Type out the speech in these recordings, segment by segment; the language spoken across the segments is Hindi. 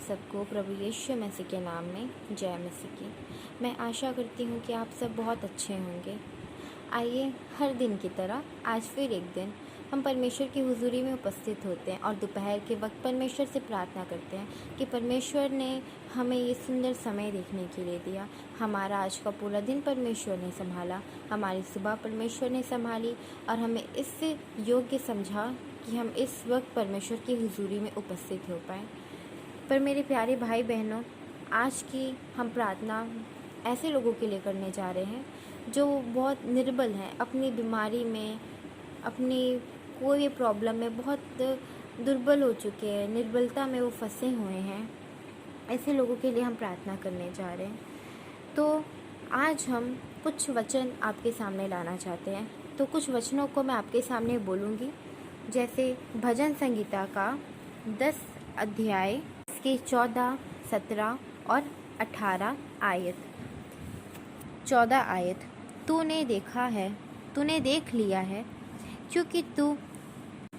सबको प्रभु यीशु मसीह के नाम में जय मसीह की। मैं आशा करती हूँ कि आप सब बहुत अच्छे होंगे। आइए हर दिन की तरह आज फिर एक दिन हम परमेश्वर की हुजूरी में उपस्थित होते हैं और दोपहर के वक्त परमेश्वर से प्रार्थना करते हैं कि परमेश्वर ने हमें ये सुंदर समय देखने के लिए दिया। हमारा आज का पूरा दिन परमेश्वर ने संभाला, हमारी सुबह परमेश्वर ने संभाली और हमें इससे योग्य समझा कि हम इस वक्त परमेश्वर की हुजूरी में उपस्थित हो पाएँ। पर मेरे प्यारे भाई बहनों, आज की हम प्रार्थना ऐसे लोगों के लिए करने जा रहे हैं जो बहुत निर्बल हैं, अपनी बीमारी में, अपनी कोई प्रॉब्लम में बहुत दुर्बल हो चुके हैं, निर्बलता में वो फंसे हुए हैं। ऐसे लोगों के लिए हम प्रार्थना करने जा रहे हैं। तो आज हम कुछ वचन आपके सामने लाना चाहते हैं। तो कुछ वचनों को मैं आपके सामने बोलूँगी, जैसे भजन संगीता का 10 अध्याय के 14, 17 और 18 आयत। 14 आयत, तूने देखा है, तूने देख लिया है, क्योंकि तू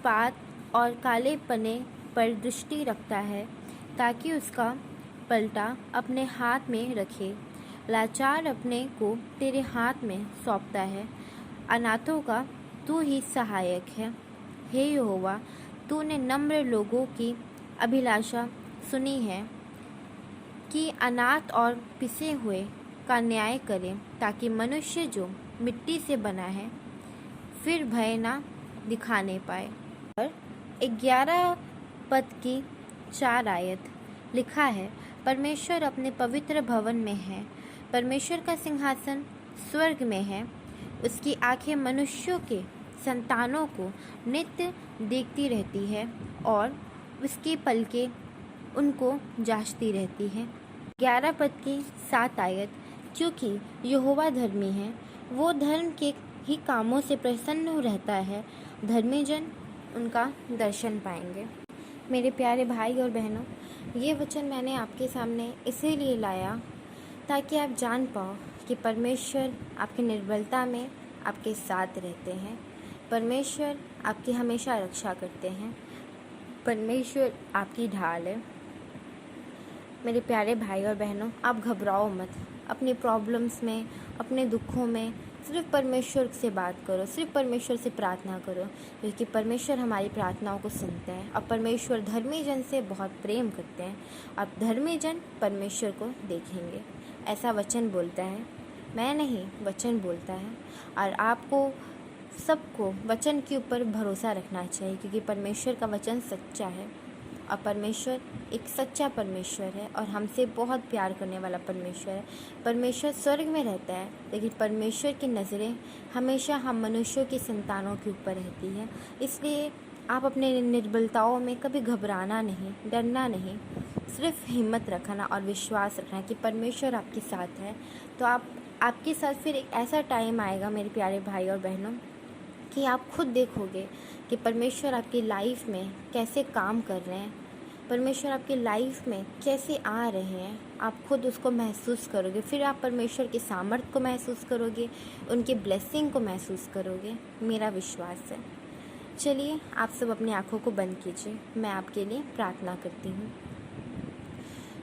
पात और काले पने पर दृष्टि रखता है, ताकि उसका पलटा अपने हाथ में रखे। लाचार अपने को तेरे हाथ में सौंपता है, अनाथों का तू ही सहायक है। हे यहोवा, तूने नम्र लोगों की अभिलाषा सुनी है कि अनाथ और पिसे हुए का न्याय करे, ताकि मनुष्य जो मिट्टी से बना है फिर भय ना दिखाने पाए। और 11 पद की 4 आयत लिखा है, परमेश्वर अपने पवित्र भवन में है, परमेश्वर का सिंहासन स्वर्ग में है, उसकी आंखें मनुष्यों के संतानों को नित्य देखती रहती है और उसकी पलकें उनको जांचती रहती है। 11 पद की 7 आयत, क्योंकि यहोवा धर्मी है, वो धर्म के ही कामों से प्रसन्न रहता है, धर्मी जन उनका दर्शन पाएंगे। मेरे प्यारे भाई और बहनों, ये वचन मैंने आपके सामने इसीलिए लाया ताकि आप जान पाओ कि परमेश्वर आपकी निर्बलता में आपके साथ रहते हैं। परमेश्वर आपकी हमेशा रक्षा करते हैं। परमेश्वर आपकी ढाल है। मेरे प्यारे भाई और बहनों, आप घबराओ मत। अपनी प्रॉब्लम्स में, अपने दुखों में सिर्फ परमेश्वर से बात करो, सिर्फ परमेश्वर से प्रार्थना करो, क्योंकि परमेश्वर हमारी प्रार्थनाओं को सुनते हैं और परमेश्वर धर्मी जन से बहुत प्रेम करते हैं। अब धर्मी जन परमेश्वर को देखेंगे, ऐसा वचन बोलता है। मैं नहीं, वचन बोलता है। और आपको सबको वचन के ऊपर भरोसा रखना चाहिए, क्योंकि परमेश्वर का वचन सच्चा है और परमेश्वर एक सच्चा परमेश्वर है और हमसे बहुत प्यार करने वाला परमेश्वर है। परमेश्वर स्वर्ग में रहता है, लेकिन परमेश्वर की नज़रें हमेशा हम मनुष्यों की संतानों के ऊपर रहती है। इसलिए आप अपने निर्बलताओं में कभी घबराना नहीं, डरना नहीं, सिर्फ हिम्मत रखना और विश्वास रखना कि परमेश्वर आपके साथ है। तो आपके साथ फिर एक ऐसा टाइम आएगा मेरे प्यारे भाई और बहनों कि आप खुद देखोगे कि परमेश्वर आपकी लाइफ में कैसे काम कर रहे हैं, परमेश्वर आपकी लाइफ में कैसे आ रहे हैं। आप खुद उसको महसूस करोगे, फिर आप परमेश्वर के सामर्थ्य को महसूस करोगे, उनके ब्लेसिंग को महसूस करोगे, मेरा विश्वास है। चलिए आप सब अपनी आँखों को बंद कीजिए, मैं आपके लिए प्रार्थना करती हूँ।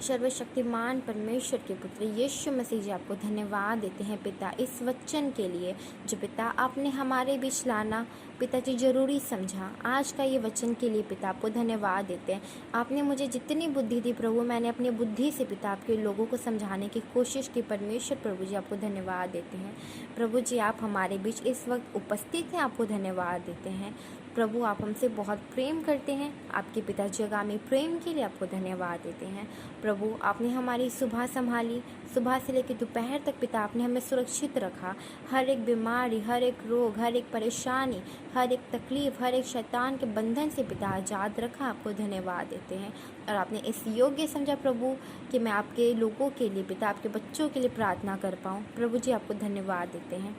सर्वशक्तिमान परमेश्वर के पुत्र यीशु मसीह जी, आपको धन्यवाद देते हैं पिता, इस वचन के लिए जो पिता आपने हमारे बीच लाना पिताजी ज़रूरी समझा। आज का ये वचन के लिए पिता आपको धन्यवाद देते हैं। आपने मुझे जितनी बुद्धि दी प्रभु, मैंने अपनी बुद्धि से पिता आपके लोगों को समझाने की कोशिश की। परमेश्वर प्रभु जी, आपको धन्यवाद देते हैं। प्रभु जी, आप हमारे बीच इस वक्त उपस्थित हैं, आपको धन्यवाद देते हैं। प्रभु, आप हमसे बहुत प्रेम करते हैं, आपके पिताजी आगामी प्रेम के लिए आपको धन्यवाद देते हैं। प्रभु, आपने हमारी सुबह संभाली, सुबह से लेकर दोपहर तक पिता आपने हमें सुरक्षित रखा। हर एक बीमारी, हर एक रोग, हर एक परेशानी, हर एक तकलीफ, हर एक शैतान के बंधन से पिता आज़ाद रखा, आपको धन्यवाद देते हैं। और आपने इस योग्य समझा प्रभु कि मैं आपके लोगों के लिए पिता, आपके बच्चों के लिए प्रार्थना कर पाऊँ। प्रभु जी, आपको धन्यवाद देते हैं।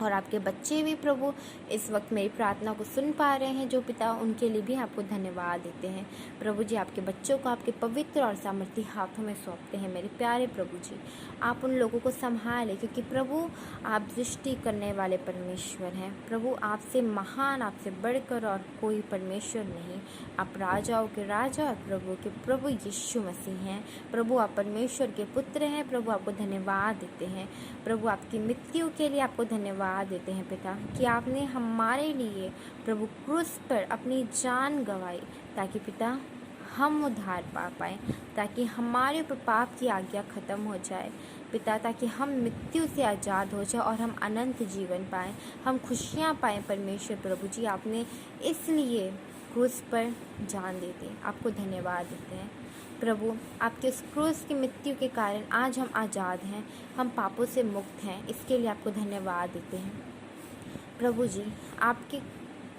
और आपके बच्चे भी प्रभु इस वक्त मेरी प्रार्थना को सुन पा रहे हैं जो पिता, उनके लिए भी आपको धन्यवाद देते हैं। प्रभु जी, आपके बच्चों को आपके पवित्र और सामर्थी हाथों में सौंपते हैं। मेरे प्यारे प्रभु जी, आप उन लोगों को संभालें, क्योंकि प्रभु आप दृष्टि करने वाले परमेश्वर हैं। प्रभु आपसे महान, आपसे बढ़कर और कोई परमेश्वर नहीं। आप राजाओं के राजा और प्रभु के प्रभु यीशु मसीह हैं। प्रभु आप परमेश्वर के पुत्र हैं। प्रभु आपको धन्यवाद देते हैं। प्रभु आपकी मृत्यु के लिए आपको धन्यवाद देते हैं पिता, कि आपने हमारे लिए प्रभु क्रूस पर अपनी जान गंवाई, ताकि पिता हम उद्धार पा पाएँ, ताकि हमारे ऊपर पाप की आज्ञा ख़त्म हो जाए पिता, ताकि हम मृत्यु से आज़ाद हो जाए और हम अनंत जीवन पाएँ, हम खुशियाँ पाएँ। परमेश्वर प्रभु जी, आपने इसलिए क्रूस पर जान दे दी। आपको धन्यवाद देते हैं प्रभु। आपके उस क्रूस की मृत्यु के कारण आज हम आज़ाद हैं, हम पापों से मुक्त हैं। इसके लिए आपको धन्यवाद देते हैं प्रभु जी। आपके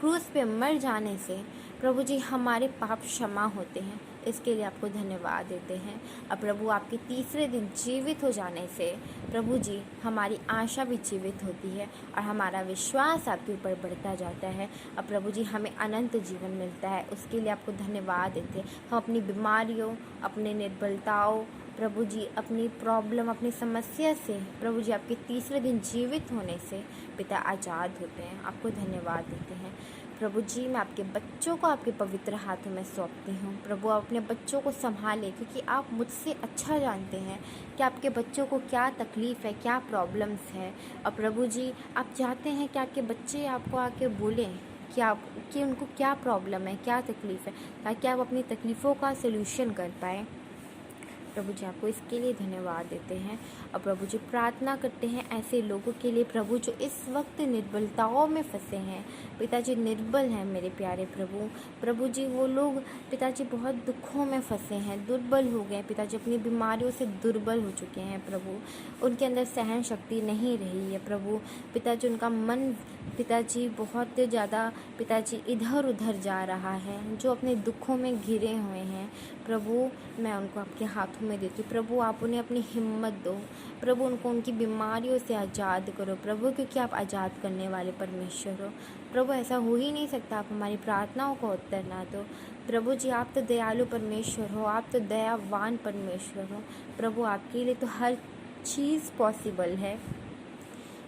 क्रूस पे मर जाने से प्रभु जी हमारे पाप क्षमा होते हैं। इसके लिए आपको धन्यवाद देते हैं। और प्रभु आपके तीसरे दिन जीवित हो जाने से प्रभु जी हमारी आशा भी जीवित होती है और हमारा विश्वास आपके ऊपर बढ़ता जाता है। और प्रभु जी हमें अनंत जीवन मिलता है। उसके लिए आपको धन्यवाद देते हैं। हम अपनी बीमारियों, अपने निर्बलताओं प्रभु जी, अपनी प्रॉब्लम, अपनी समस्या से प्रभु जी आपके तीसरे दिन जीवित होने से पिता आज़ाद होते हैं। आपको धन्यवाद देते हैं प्रभु जी। मैं आपके बच्चों को आपके पवित्र हाथों में सौंपती हूँ। प्रभु आप अपने बच्चों को संभालें, क्योंकि आप मुझसे अच्छा जानते हैं कि आपके बच्चों को क्या तकलीफ़ है, क्या प्रॉब्लम्स है। और प्रभु जी आप चाहते हैं कि आपके बच्चे आपको आके बोलें कि उनको क्या प्रॉब्लम है, क्या तकलीफ़ है, ताकि आप अपनी तकलीफ़ों का सल्यूशन कर पाएँ। प्रभु जी आपको इसके लिए धन्यवाद देते हैं। और प्रभु जी प्रार्थना करते हैं ऐसे लोगों के लिए प्रभु जो इस वक्त निर्बलताओं में फंसे हैं। पिताजी निर्बल हैं मेरे प्यारे प्रभु। प्रभु जी वो लोग पिताजी बहुत दुखों में फंसे हैं, दुर्बल हो गए पिताजी, अपनी बीमारियों से दुर्बल हो चुके हैं प्रभु। उनके अंदर सहन शक्ति नहीं रही है प्रभु। पिताजी उनका मन पिताजी बहुत ज़्यादा पिताजी इधर उधर जा रहा है, जो अपने दुखों में घिरे हुए हैं प्रभु। मैं उनको आपके हाथों में देती हूँ प्रभु। आप उन्हें अपनी हिम्मत दो प्रभु, उनको उनकी बीमारियों से आज़ाद करो प्रभु, क्योंकि आप आज़ाद करने वाले परमेश्वर हो प्रभु। ऐसा हो ही नहीं सकता आप हमारी प्रार्थनाओं को उत्तर ना दो प्रभु जी। आप तो दयालु परमेश्वर हो, आप तो दयावान परमेश्वर हो प्रभु। आपके लिए तो हर चीज़ पॉसिबल है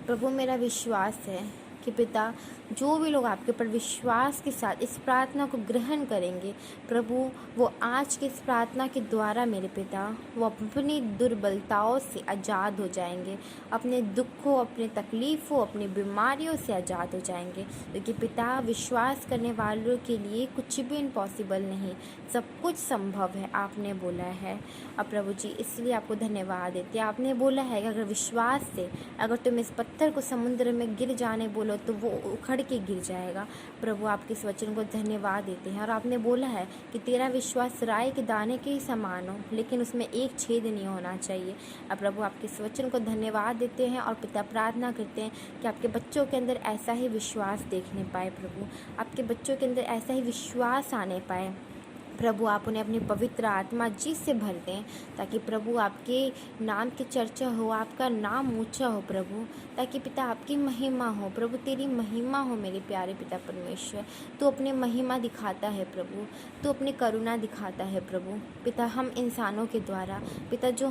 प्रभु। मेरा विश्वास है कि पिता जो भी लोग आपके ऊपर विश्वास के साथ इस प्रार्थना को ग्रहण करेंगे प्रभु, वो आज की इस प्रार्थना के द्वारा मेरे पिता वो अपनी दुर्बलताओं से आज़ाद हो जाएंगे, अपने दुखों, अपने तकलीफ़ों, अपनी बीमारियों से आज़ाद हो जाएंगे। क्योंकि पिता विश्वास करने वालों के लिए कुछ भी इम्पॉसिबल नहीं, सब कुछ संभव है आपने बोला है। और प्रभु जी इसलिए आपको धन्यवाद देते हैं। आपने बोला है कि अगर विश्वास से अगर तुम इस पत्थर को समुद्र में गिर जाने बोलो तो वो उखड़ के गिर जाएगा प्रभु। आपके इस वचन को धन्यवाद देते हैं। और आपने बोला है कि तेरा विश्वास राई के दाने के ही समान हो, लेकिन उसमें एक छेद नहीं होना चाहिए। अब प्रभु आपके इस वचन को धन्यवाद देते हैं और पिता प्रार्थना करते हैं कि आपके बच्चों के अंदर ऐसा ही विश्वास देखने पाए प्रभु, आपके बच्चों के अंदर ऐसा ही विश्वास आने पाए प्रभु। आप उन्हें अपनी पवित्र आत्मा जी से भर दें, ताकि प्रभु आपके नाम की चर्चा हो, आपका नाम ऊंचा हो प्रभु, ताकि पिता आपकी महिमा हो प्रभु, तेरी महिमा हो मेरे प्यारे पिता परमेश्वर। तू अपनी महिमा दिखाता है प्रभु, तू अपनी करुणा दिखाता है प्रभु। पिता हम इंसानों के द्वारा पिता जो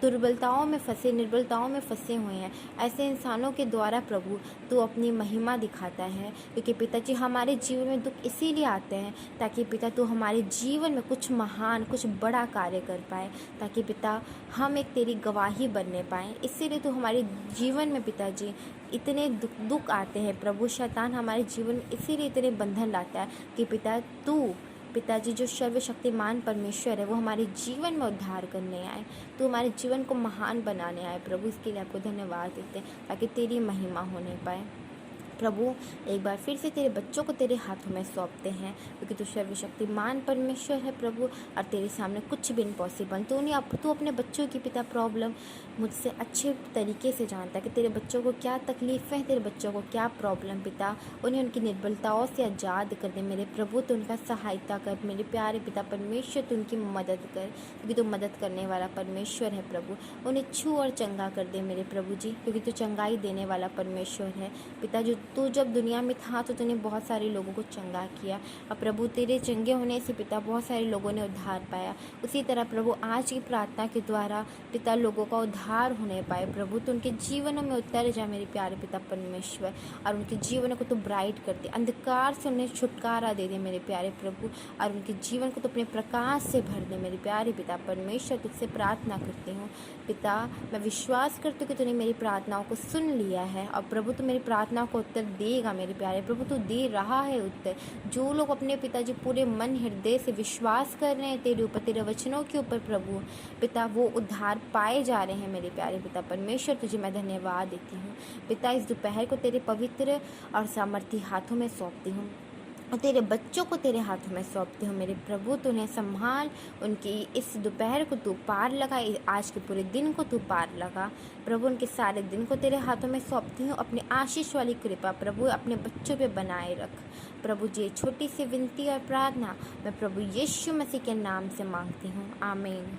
दुर्बलताओं में फंसे, निर्बलताओं में फंसे हुए हैं, ऐसे इंसानों के द्वारा प्रभु तू अपनी महिमा दिखाता है। क्योंकि पिताजी हमारे जीवन में दुख इसीलिए आते हैं ताकि पिता तू हमारे जीवन में कुछ महान, कुछ बड़ा कार्य कर पाए, ताकि पिता हम एक तेरी गवाही बनने पाएँ। इसीलिए तो हमारे जीवन में पिताजी इतने दुख आते हैं प्रभु। शैतान हमारे जीवन में इसीलिए इतने बंधन लाता है कि पिताजी जो सर्वशक्तिमान परमेश्वर है वो हमारे जीवन में उद्धार करने आए, तो हमारे जीवन को महान बनाने आए प्रभु। इसके लिए आपको धन्यवाद देते हैं ताकि तेरी महिमा होने पाए प्रभु एक बार फिर से तेरे बच्चों को तेरे हाथों में सौंपते हैं, क्योंकि तू सर्वशक्तिमान परमेश्वर है प्रभु, और तेरे सामने कुछ भी इम्पॉसिबल। तू अपने बच्चों की पिता प्रॉब्लम मुझसे अच्छे तरीके से जानता है कि तेरे बच्चों को क्या तकलीफ़ें हैं, तेरे बच्चों को क्या प्रॉब्लम। पिता उन्हें उनकी निर्बलताओं से आज़ाद कर दे मेरे प्रभु, तो उनका सहायता कर मेरे प्यारे पिता परमेश्वर, तो उनकी मदद कर, क्योंकि तू मदद करने वाला परमेश्वर है प्रभु। उन्हें छू और चंगा कर दे मेरे प्रभु जी, क्योंकि तू चंगाई देने वाला परमेश्वर है पिता। जो तू जब दुनिया में था तो तूने बहुत सारे लोगों को चंगा किया, और प्रभु तेरे चंगे होने से पिता बहुत सारे लोगों ने उद्धार पाया। उसी तरह प्रभु आज की प्रार्थना के द्वारा पिता लोगों का उद्धार होने पाए प्रभु, तो उनके जीवनों में उतर जा मेरे प्यारे पिता परमेश्वर, और उनके जीवनों को तो ब्राइट कर दे, अंधकार से उन्हें छुटकारा दे दे मेरे प्यारे प्रभु, और उनके जीवन को तो अपने प्रकाश से भर दे मेरे प्यारे पिता परमेश्वर। तुझसे प्रार्थना करती हूँ पिता, मैं विश्वास करती हूँ कि तूने मेरी प्रार्थनाओं को सुन लिया है, और प्रभु तू मेरी प्रार्थनाओं को उत्तर देगा मेरे प्यारे प्रभु, तू दे रहा है उत्तर। जो लोग अपने पिताजी पूरे मन हृदय से विश्वास कर रहे हैं तेरे ऊपर, तेरे वचनों के ऊपर प्रभु पिता, वो उद्धार पाए जा रहे हैं मेरे प्यारे पिता परमेश्वर। तुझे मैं धन्यवाद देती हूँ पिता, इस दोपहर को तेरे पवित्र और सामर्थी हाथों में सौंपती हूँ, और तेरे बच्चों को तेरे हाथों में सौंपती हूँ मेरे प्रभु। तो उन्हें संभाल, उनकी इस दोपहर को तू पार लगा, आज के पूरे दिन को तू पार लगा प्रभु। उनके सारे दिन को तेरे हाथों में सौंपती हूँ, अपनी आशीष वाली कृपा प्रभु अपने बच्चों पे बनाए रख प्रभु जी। छोटी सी विनती और प्रार्थना मैं प्रभु यीशु मसीह के नाम से मांगती हूँ, आमीन।